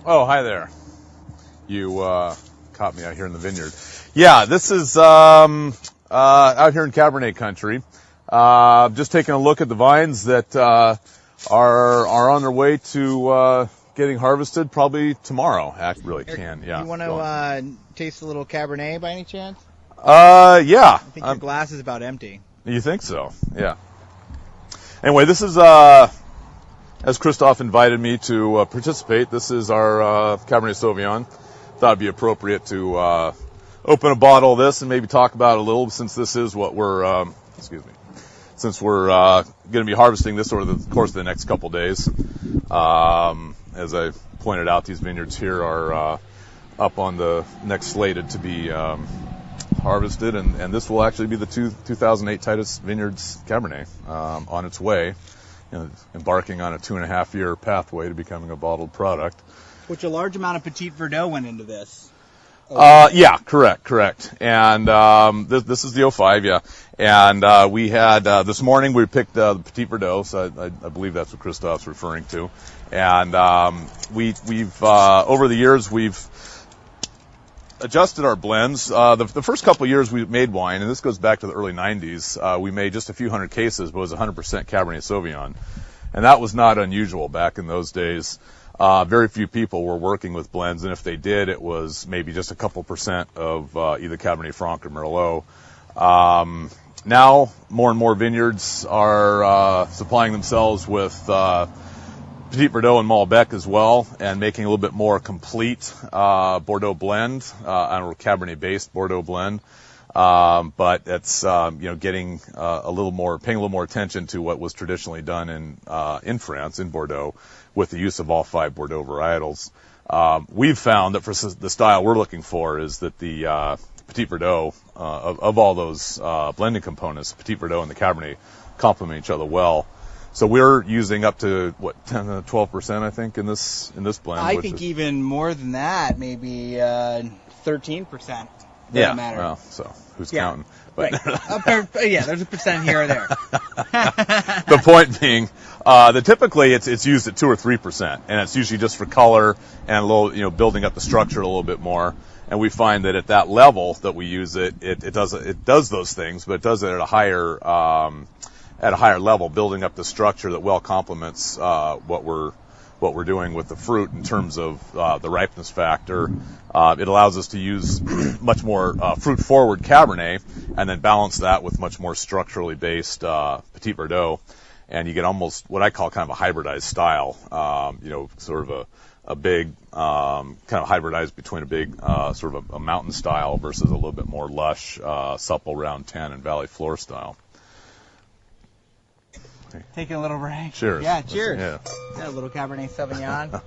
Oh, hi there. You caught me out here in the vineyard. Yeah, this is out here in Cabernet country. Just taking a look at the vines that are on their way to getting harvested probably tomorrow. I really can, yeah. You want to taste a little Cabernet by any chance? Yeah. I think your glass is about empty. You think so? Yeah. Anyway, this is as Christophe invited me to participate, this is our Cabernet Sauvignon. Thought it'd be appropriate to open a bottle of this and maybe talk about it a little, since this is what we're, since we're going to be harvesting this over the course of the next couple days. As I pointed out, these vineyards here are up on the next slated to be harvested, and this will actually be the 2008 Titus Vineyards Cabernet on its way, embarking on a 2.5-year pathway to becoming a bottled product. Which a large amount of Petit Verdot went into this. Yeah, correct. And this is the 05, yeah. And we had this morning we picked the Petit Verdot, so I believe that's what Christophe's referring to. And we've over the years we've adjusted our blends. The first couple of years we made wine, and this goes back to the early 90s, we made just a few hundred cases, but it was 100% Cabernet Sauvignon. And that was not unusual back in those days. Very few people were working with blends, and if they did, it was maybe just a couple percent of either Cabernet Franc or Merlot. Now, more and more vineyards are supplying themselves with Petit Verdot and Malbec as well, and making a little bit more complete Bordeaux blend, or Cabernet-based Bordeaux blend. But it's getting paying a little more attention to what was traditionally done in France, in Bordeaux, with the use of all 5 Bordeaux varietals. We've found that for the style we're looking for is that the Petit Verdot, of all those blending components, Petit Verdot and the Cabernet complement each other well. So we're using up to 10 to 12%, I think, in this blend. I think even more than that, maybe 13%. Yeah, matter. well, so who's counting? But right. Yeah, there's a percent here or there. The point being that typically it's used at 2 or 3%, and it's usually just for color and a little, building up the structure a little bit more. And we find that at that level that we use it does those things, but it does it at a higher level, building up the structure that well complements what we're doing with the fruit in terms of the ripeness factor. It allows us to use much more fruit-forward Cabernet, and then balance that with much more structurally based Petit Verdot, and you get almost what I call kind of a hybridized style. Sort of a big kind of hybridized between a big sort of a mountain style versus a little bit more lush, supple round tan and valley floor style. Taking a little break. Cheers. Yeah, cheers. Yeah. A little Cabernet Sauvignon.